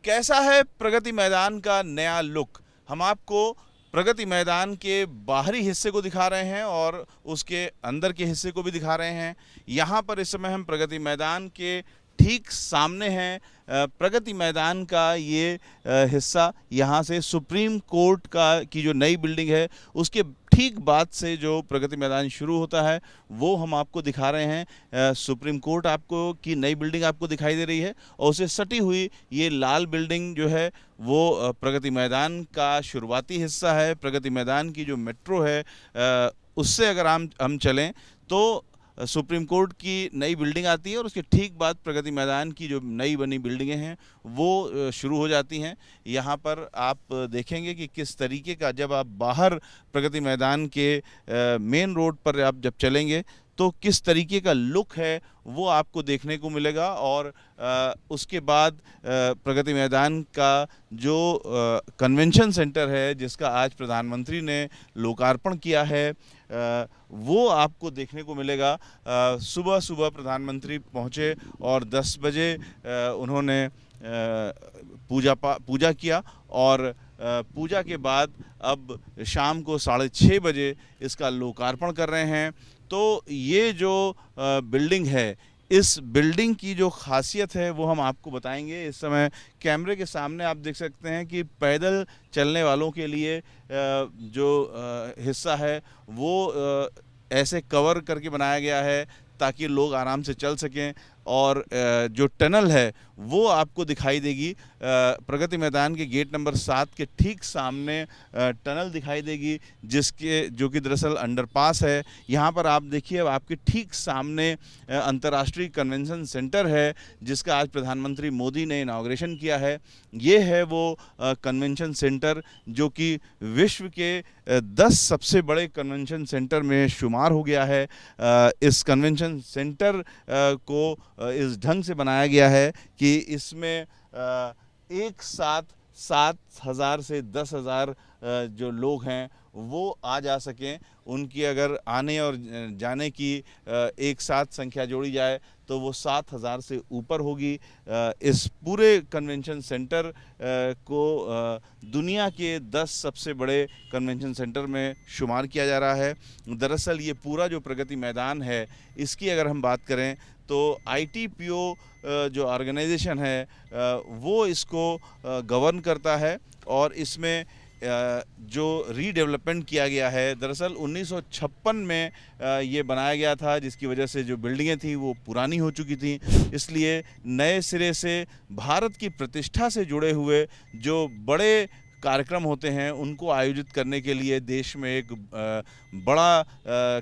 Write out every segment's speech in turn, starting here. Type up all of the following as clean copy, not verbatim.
कैसा है प्रगति मैदान का नया लुक। हम आपको प्रगति मैदान के बाहरी हिस्से को दिखा रहे हैं और उसके अंदर के हिस्से को भी दिखा रहे हैं। यहाँ पर इस समय हम प्रगति मैदान के ठीक सामने हैं। प्रगति मैदान का ये हिस्सा, यहाँ से सुप्रीम कोर्ट की जो नई बिल्डिंग है उसके ठीक बाद से जो प्रगति मैदान शुरू होता है वो हम आपको दिखा रहे हैं। सुप्रीम कोर्ट की नई बिल्डिंग आपको दिखाई दे रही है और उसे सटी हुई ये लाल बिल्डिंग जो है वो प्रगति मैदान का शुरुआती हिस्सा है। प्रगति मैदान की जो मेट्रो है उससे अगर हम चलें तो सुप्रीम कोर्ट की नई बिल्डिंग आती है और उसके ठीक बाद प्रगति मैदान की जो नई बनी बिल्डिंगें हैं वो शुरू हो जाती हैं। यहाँ पर आप देखेंगे कि किस तरीके का, जब आप बाहर प्रगति मैदान के मेन रोड पर आप जब चलेंगे तो किस तरीके का लुक है वो आपको देखने को मिलेगा। और उसके बाद प्रगति मैदान का जो कन्वेंशन सेंटर है जिसका आज प्रधानमंत्री ने लोकार्पण किया है वो आपको देखने को मिलेगा। सुबह सुबह प्रधानमंत्री पहुँचे और 10 बजे उन्होंने पूजा किया और पूजा के बाद अब शाम को 6:30 बजे इसका लोकार्पण कर रहे हैं। तो ये जो बिल्डिंग है, इस बिल्डिंग की जो खासियत है वो हम आपको बताएंगे। इस समय कैमरे के सामने आप देख सकते हैं कि पैदल चलने वालों के लिए जो हिस्सा है वो ऐसे कवर करके बनाया गया है ताकि लोग आराम से चल सकें। और जो टनल है वो आपको दिखाई देगी। प्रगति मैदान के गेट नंबर 7 के ठीक सामने टनल दिखाई देगी जो कि दरअसल अंडरपास है। यहाँ पर आप देखिए, आपके ठीक सामने अंतर्राष्ट्रीय कन्वेंशन सेंटर है जिसका आज प्रधानमंत्री मोदी ने इनाग्रेशन किया है। ये है वो कन्वेंशन सेंटर जो कि विश्व के 10 सबसे बड़े कन्वेंशन सेंटर में शुमार हो गया है। इस कन्वेंशन सेंटर को इस ढंग से बनाया गया है कि इसमें एक साथ 7,000 से 10,000 जो लोग हैं वो आ जा सकें। उनकी अगर आने और जाने की एक साथ संख्या जोड़ी जाए तो वो 7,000 से ऊपर होगी। इस पूरे कन्वेंशन सेंटर को दुनिया के 10 सबसे बड़े कन्वेंशन सेंटर में शुमार किया जा रहा है। दरअसल ये पूरा जो प्रगति मैदान है इसकी अगर हम बात करें तो ITPO जो ऑर्गेनाइजेशन है वो इसको गवर्न करता है और इसमें जो रीडेवलपमेंट किया गया है, दरअसल 1956 में ये बनाया गया था जिसकी वजह से जो बिल्डिंगें थी वो पुरानी हो चुकी थी। इसलिए नए सिरे से भारत की प्रतिष्ठा से जुड़े हुए जो बड़े कार्यक्रम होते हैं उनको आयोजित करने के लिए देश में एक बड़ा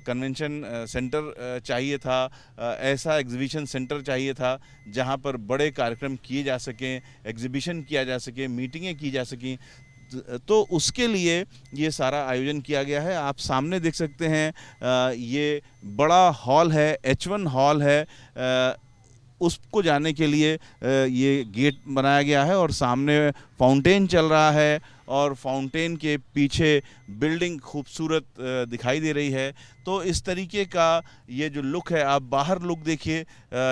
कन्वेंशन सेंटर चाहिए था। ऐसा एग्जीबिशन सेंटर चाहिए था जहां पर बड़े कार्यक्रम किए जा सकें, एग्जीबिशन किया जा सके, मीटिंगें की जा सकें। तो उसके लिए ये सारा आयोजन किया गया है। आप सामने देख सकते हैं ये बड़ा हॉल है, H1 हॉल है। उसको जाने के लिए ये गेट बनाया गया है और सामने फाउंटेन चल रहा है और फाउंटेन के पीछे बिल्डिंग खूबसूरत दिखाई दे रही है। तो इस तरीके का ये जो लुक है, आप बाहर लुक देखिए।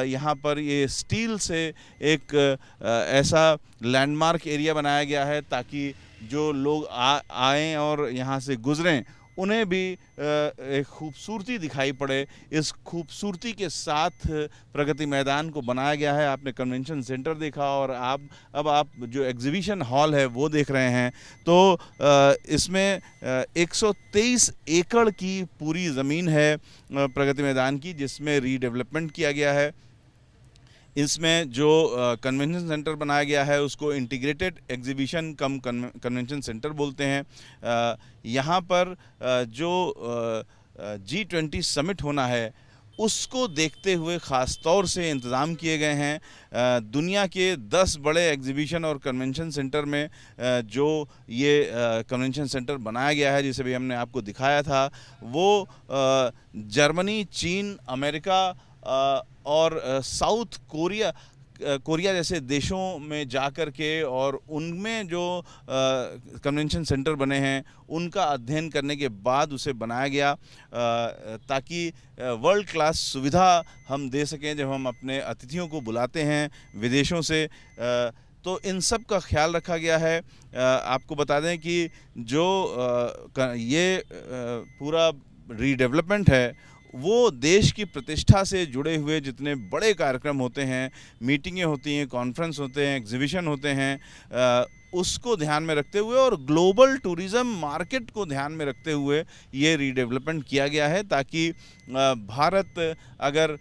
यहाँ पर ये स्टील से एक ऐसा लैंडमार्क एरिया बनाया गया है ताकि जो लोग आएँ और यहाँ से गुजरें उन्हें भी एक खूबसूरती दिखाई पड़े। इस खूबसूरती के साथ प्रगति मैदान को बनाया गया है। आपने कन्वेंशन सेंटर देखा और अब आप जो एग्जीबिशन हॉल है वो देख रहे हैं। तो इसमें 123 एकड़ की पूरी ज़मीन है प्रगति मैदान की जिसमें रीडेवलपमेंट किया गया है। इसमें जो कन्वेंशन सेंटर बनाया गया है उसको इंटीग्रेटेड एग्जीबिशन कम कन्वेंशन सेंटर बोलते हैं। यहाँ पर जो G20 समिट होना है उसको देखते हुए ख़ास तौर से इंतज़ाम किए गए हैं। दुनिया के 10 बड़े एग्जीबिशन और कन्वेंशन सेंटर में जो ये कन्वेंशन सेंटर बनाया गया है जिसे भी हमने आपको दिखाया था वो जर्मनी, चीन, अमेरिका और साउथ कोरिया जैसे देशों में जाकर के और उनमें जो कन्वेंशन सेंटर बने हैं उनका अध्ययन करने के बाद उसे बनाया गया ताकि वर्ल्ड क्लास सुविधा हम दे सकें जब हम अपने अतिथियों को बुलाते हैं विदेशों से। तो इन सब का ख्याल रखा गया है। आपको बता दें कि जो ये पूरा रीडेवलपमेंट है वो देश की प्रतिष्ठा से जुड़े हुए जितने बड़े कार्यक्रम होते हैं, मीटिंगें होती हैं, कॉन्फ्रेंस होते हैं, एग्जीबिशन होते हैं, उसको ध्यान में रखते हुए और ग्लोबल टूरिज़्म मार्केट को ध्यान में रखते हुए ये रीडेवलपमेंट किया गया है, ताकि भारत अगर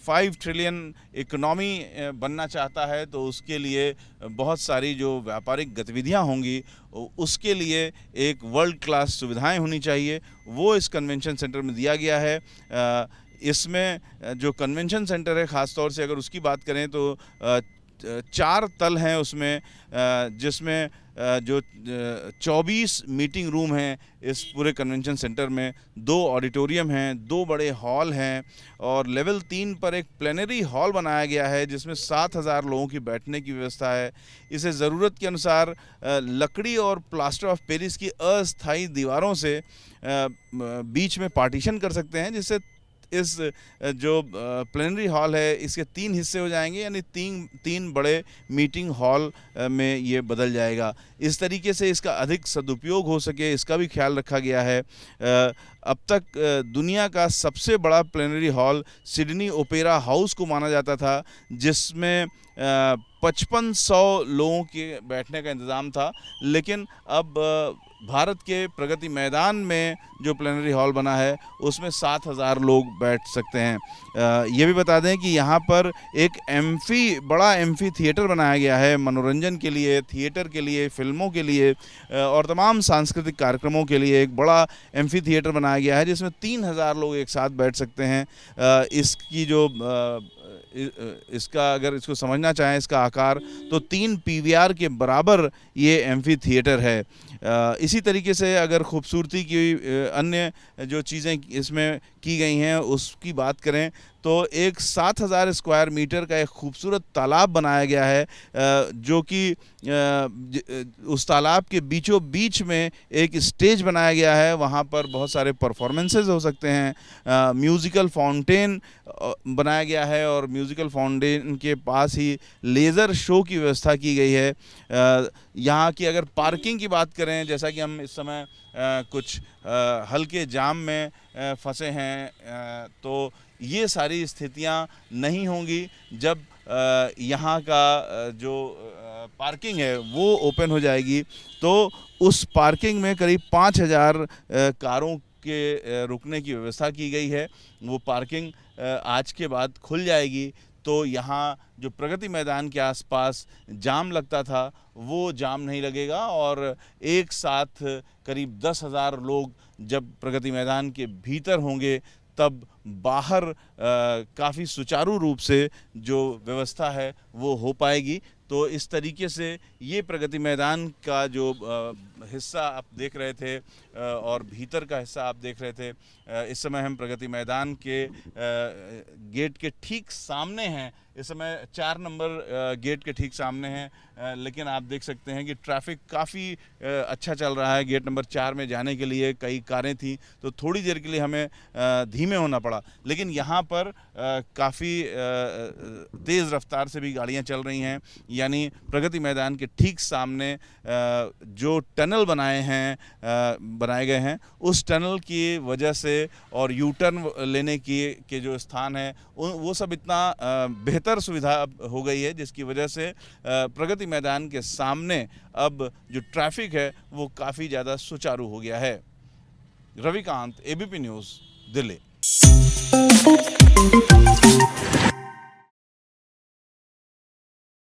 5 ट्रिलियन इकोनॉमी बनना चाहता है तो उसके लिए बहुत सारी जो व्यापारिक गतिविधियां होंगी उसके लिए एक वर्ल्ड क्लास सुविधाएं होनी चाहिए, वो इस कन्वेंशन सेंटर में दिया गया है। इसमें जो कन्वेंशन सेंटर है ख़ास तौर से अगर उसकी बात करें तो 4 तल हैं उसमें, जिसमें जो 24 मीटिंग रूम हैं इस पूरे कन्वेंशन सेंटर में, 2 ऑडिटोरियम हैं, 2 बड़े हॉल हैं और लेवल 3 पर एक प्लेनरी हॉल बनाया गया है जिसमें 7,000 लोगों की बैठने की व्यवस्था है। इसे ज़रूरत के अनुसार लकड़ी और प्लास्टर ऑफ पेरिस की अस्थायी दीवारों से बीच में पार्टीशन कर सकते हैं, जिससे इस जो प्लेनरी हॉल है इसके 3 हिस्से हो जाएंगे, यानी 3 बड़े मीटिंग हॉल में ये बदल जाएगा। इस तरीके से इसका अधिक सदुपयोग हो सके इसका भी ख्याल रखा गया है। अब तक दुनिया का सबसे बड़ा plenary hall Sydney opera house को माना जाता था, जिसमें 5500 लोगों के बैठने का इंतज़ाम था, लेकिन अब भारत के प्रगति मैदान में जो प्लेनरी हॉल बना है उसमें 7,000 लोग बैठ सकते हैं। ये भी बता दें कि यहाँ पर एक बड़ा एम्फी थिएटर बनाया गया है मनोरंजन के लिए, थिएटर के लिए, फिल्मों के लिए और तमाम सांस्कृतिक कार्यक्रमों के लिए एक बड़ा एम्फी थिएटर बनाया गया है जिसमें 3,000 लोग एक साथ बैठ सकते हैं। इसकी जो इसका अगर इसको समझना चाहें इसका आकार तो 3 पीवीआर के बराबर ये एम्फी थिएटर है। इसी तरीके से अगर खूबसूरती की अन्य जो चीज़ें इसमें की गई हैं उसकी बात करें तो एक 7,000 स्क्वायर मीटर का एक खूबसूरत तालाब बनाया गया है, जो कि उस तालाब के बीचों बीच में एक स्टेज बनाया गया है। वहाँ पर बहुत सारे परफॉर्मेंसेस हो सकते हैं। म्यूज़िकल फाउंटेन बनाया गया है और म्यूज़िकल फाउंटेन के पास ही लेज़र शो की व्यवस्था की गई है। यहाँ की अगर पार्किंग की बात करें, जैसा कि हम इस समय कुछ हल्के जाम में फंसे हैं, तो ये सारी स्थितियाँ नहीं होंगी जब यहाँ का जो पार्किंग है वो ओपन हो जाएगी। तो उस पार्किंग में करीब 5,000 कारों के रुकने की व्यवस्था की गई है। वो पार्किंग आज के बाद खुल जाएगी, तो यहाँ जो प्रगति मैदान के आसपास जाम लगता था वो जाम नहीं लगेगा और एक साथ करीब 10,000 लोग जब प्रगति मैदान के भीतर होंगे तब बाहर काफ़ी सुचारू रूप से जो व्यवस्था है वो हो पाएगी। तो इस तरीके से ये प्रगति मैदान का जो हिस्सा आप देख रहे थे और भीतर का हिस्सा आप देख रहे थे, इस समय हम प्रगति मैदान के गेट के ठीक सामने हैं। इस समय 4 नंबर गेट के ठीक सामने हैं, लेकिन आप देख सकते हैं कि ट्रैफिक काफ़ी अच्छा चल रहा है। गेट नंबर 4 में जाने के लिए कई कारें थी तो थोड़ी देर के लिए हमें धीमे होना पड़ा, लेकिन यहाँ पर काफ़ी तेज़ रफ्तार से भी गाड़ियाँ चल रही हैं। यानी प्रगति मैदान के ठीक सामने जो टनल बनाए गए हैं उस टनल की वजह से और यू टर्न लेने के जो स्थान है वो सब इतना बेहतर सुविधा हो गई है, जिसकी वजह से प्रगति मैदान के सामने अब जो ट्रैफिक है वो काफ़ी ज़्यादा सुचारू हो गया है। Ravikant, ABP news, Delhi.